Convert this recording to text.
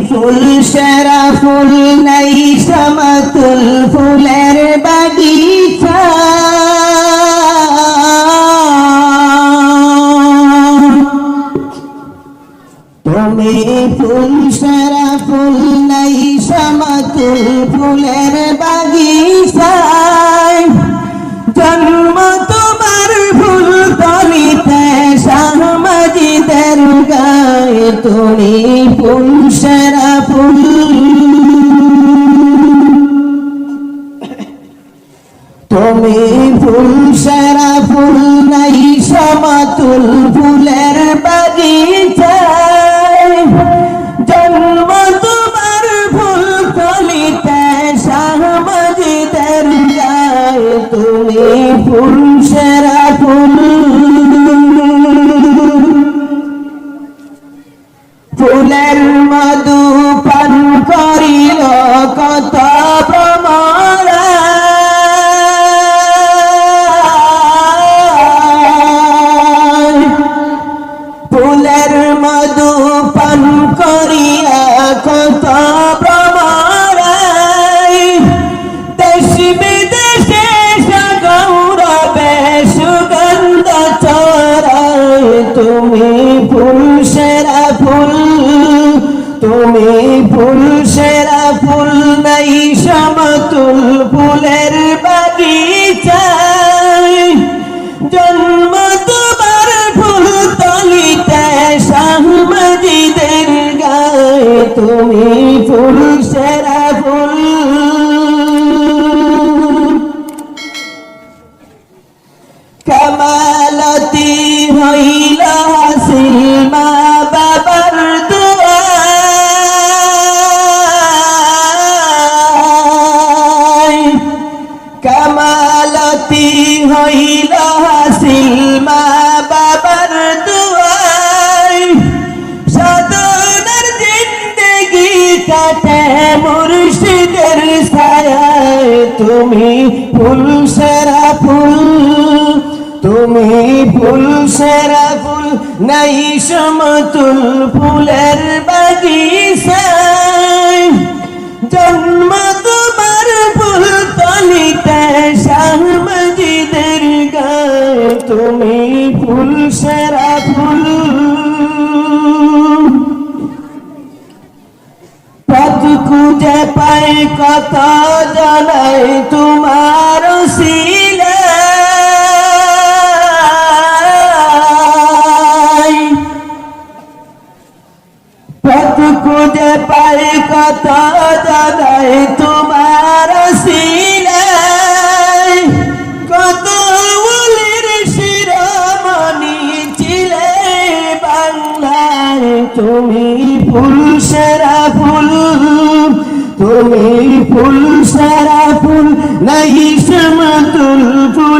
ফুল সেরা ফুল নাই সমতুল ফুলের বাগিচা তুমি ফুল সেরা ফুল নাই সমতুল ফুলের বাগিচায় জন্ম তোমার ফুল তলিতে শাহ মাজিদের গায়ে তুমি ফুল সেরা ফুল তুমি ফুল সেরা ফুল নাই সমতুল ফুলের বাগিচায় জন্ম তোমার ফুল তলিতে শাহ মাজিদের গায়ে তুমি ফুল সেরা ফুল ফুলের মধু পান করিল কত ভ্রমরা ফুলের মধু পান করিয়া কত ভ্রমরা দেশ বিদেশে সগৌরবে সুগন্ধ ছড়ায় তুমি ফুল সেরা ফুল তুমি ফুল সেরা ফুল নাই সমতুল ফুলের বাগিচায় জন্ম তোমার ফুল তলিতে শাহ মাজিদের গায়ে তুমি ফুল সেরা ফুল কামালতি হইল হাসিল মা বাবার দুয়ায় কামালতি হইল হাসিল মা বাবার দুয়ায় সাধনার জিন্দেগি কাটে মুর্শিদের ছায়ায় তুমি ফুল সেরা ফুল তুমি ফুল সেরা ফুল নাই সমতুল ফুলের বাগিচায় জন্ম তোমার ফুল তলিতে শাহ মাজিদের গায়ে তুমি ফুল সেরা ফুল পথ খুঁজে পায় কত জানাই তোমার শিলায় পথ খুঁজে পায় কত জানাই তোমার শিলায় কত ওলির শিরোমণি ছিলে বাংলায় তুমি ফুল সেরা ফুল তুমি ফুল সেরা ফুল নাই সমতুল ফুল